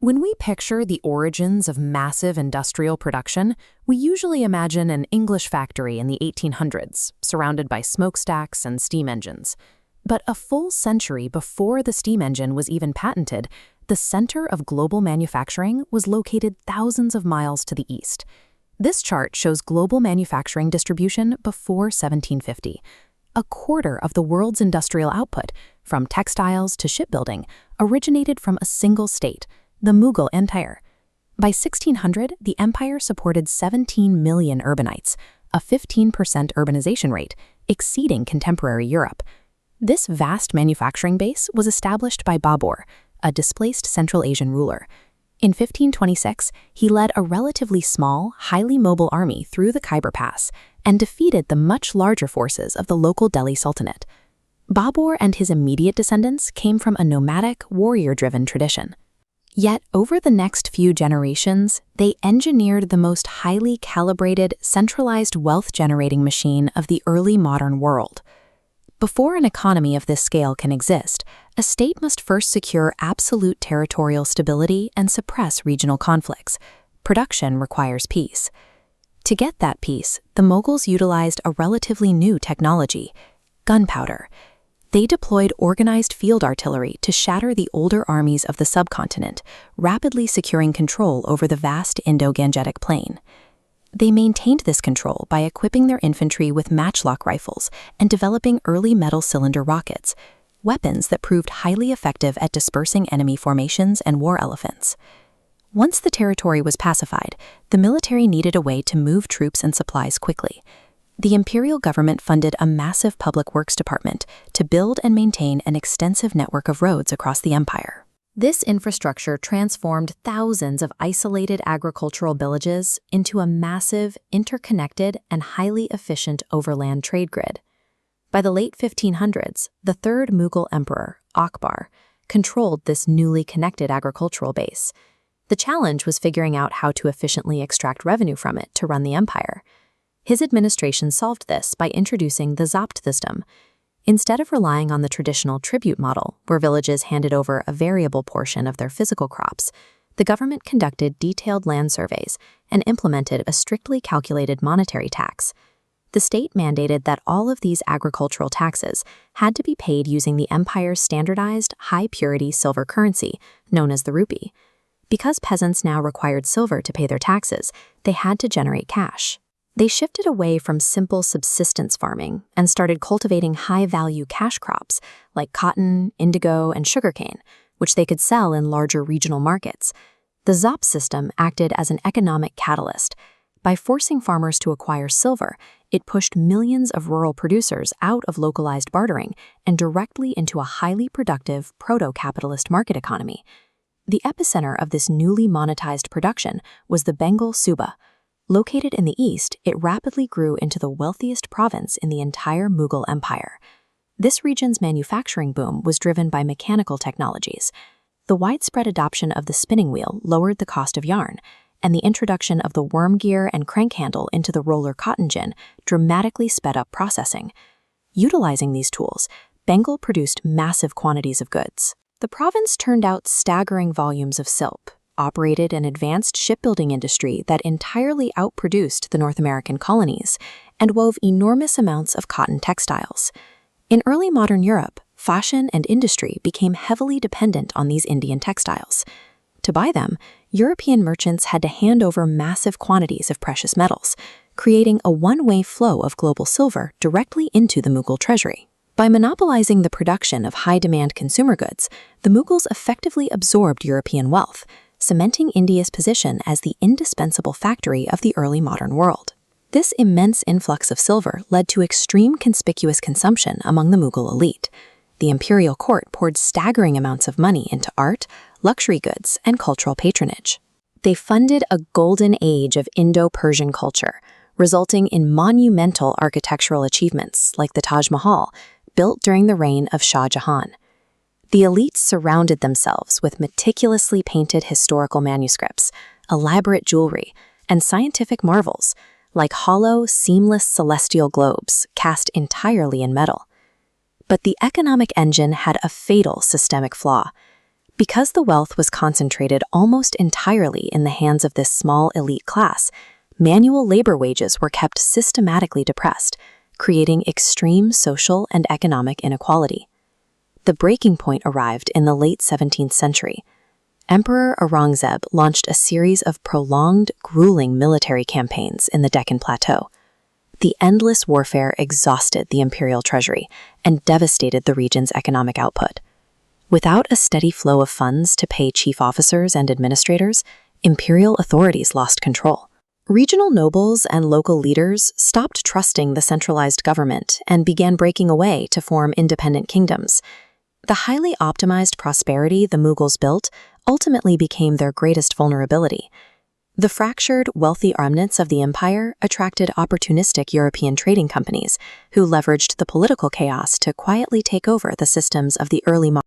When we picture the origins of massive industrial production, we usually imagine an English factory in the 1800s, surrounded by smokestacks and steam engines. But a full century before the steam engine was even patented, the center of global manufacturing was located thousands of miles to the east. This chart shows global manufacturing distribution before 1750. A quarter of the world's industrial output, from textiles to shipbuilding, originated from a single state, the Mughal Empire. By 1600, the empire supported 17 million urbanites, a 15% urbanization rate, exceeding contemporary Europe. This vast manufacturing base was established by Babur, a displaced Central Asian ruler. In 1526, he led a relatively small, highly mobile army through the Khyber Pass and defeated the much larger forces of the local Delhi Sultanate. Babur and his immediate descendants came from a nomadic, warrior-driven tradition. Yet, over the next few generations, they engineered the most highly calibrated, centralized wealth-generating machine of the early modern world. Before an economy of this scale can exist, a state must first secure absolute territorial stability and suppress regional conflicts. Production requires peace. To get that peace, the Mughals utilized a relatively new technology: gunpowder. They deployed organized field artillery to shatter the older armies of the subcontinent, rapidly securing control over the vast Indo-Gangetic plain. They maintained this control by equipping their infantry with matchlock rifles and developing early metal cylinder rockets, weapons that proved highly effective at dispersing enemy formations and war elephants. Once the territory was pacified, the military needed a way to move troops and supplies quickly. The imperial government funded a massive public works department to build and maintain an extensive network of roads across the empire. This infrastructure transformed thousands of isolated agricultural villages into a massive, interconnected, and highly efficient overland trade grid. By the late 1500s, the third Mughal emperor, Akbar, controlled this newly connected agricultural base. The challenge was figuring out how to efficiently extract revenue from it to run the empire. His administration solved this by introducing the zapt system. Instead of relying on the traditional tribute model, where villages handed over a variable portion of their physical crops, the government conducted detailed land surveys and implemented a strictly calculated monetary tax. The state mandated that all of these agricultural taxes had to be paid using the empire's standardized, high-purity silver currency, known as the rupee. Because peasants now required silver to pay their taxes, they had to generate cash. They shifted away from simple subsistence farming and started cultivating high-value cash crops like cotton, indigo, and sugarcane, which they could sell in larger regional markets. The ZOP system acted as an economic catalyst. By forcing farmers to acquire silver, it pushed millions of rural producers out of localized bartering and directly into a highly productive proto-capitalist market economy. The epicenter of this newly monetized production was the Bengal Suba. Located in the east, it rapidly grew into the wealthiest province in the entire Mughal Empire. This region's manufacturing boom was driven by mechanical technologies. The widespread adoption of the spinning wheel lowered the cost of yarn, and the introduction of the worm gear and crank handle into the roller cotton gin dramatically sped up processing. Utilizing these tools, Bengal produced massive quantities of goods. The province turned out staggering volumes of silk, operated an advanced shipbuilding industry that entirely outproduced the North American colonies, and wove enormous amounts of cotton textiles. In early modern Europe, fashion and industry became heavily dependent on these Indian textiles. To buy them, European merchants had to hand over massive quantities of precious metals, creating a one-way flow of global silver directly into the Mughal treasury. By monopolizing the production of high-demand consumer goods, the Mughals effectively absorbed European wealth, cementing India's position as the indispensable factory of the early modern world. This immense influx of silver led to extreme conspicuous consumption among the Mughal elite. The imperial court poured staggering amounts of money into art, luxury goods, and cultural patronage. They funded a golden age of Indo-Persian culture, resulting in monumental architectural achievements like the Taj Mahal, built during the reign of Shah Jahan. The elites surrounded themselves with meticulously painted historical manuscripts, elaborate jewelry, and scientific marvels, like hollow, seamless celestial globes cast entirely in metal. But the economic engine had a fatal systemic flaw. Because the wealth was concentrated almost entirely in the hands of this small elite class, manual labor wages were kept systematically depressed, creating extreme social and economic inequality. The breaking point arrived in the late 17th century. Emperor Aurangzeb launched a series of prolonged, grueling military campaigns in the Deccan Plateau. The endless warfare exhausted the imperial treasury and devastated the region's economic output. Without a steady flow of funds to pay chief officers and administrators, imperial authorities lost control. Regional nobles and local leaders stopped trusting the centralized government and began breaking away to form independent kingdoms. The highly optimized prosperity the Mughals built ultimately became their greatest vulnerability. The fractured, wealthy remnants of the empire attracted opportunistic European trading companies who leveraged the political chaos to quietly take over the systems of the early modern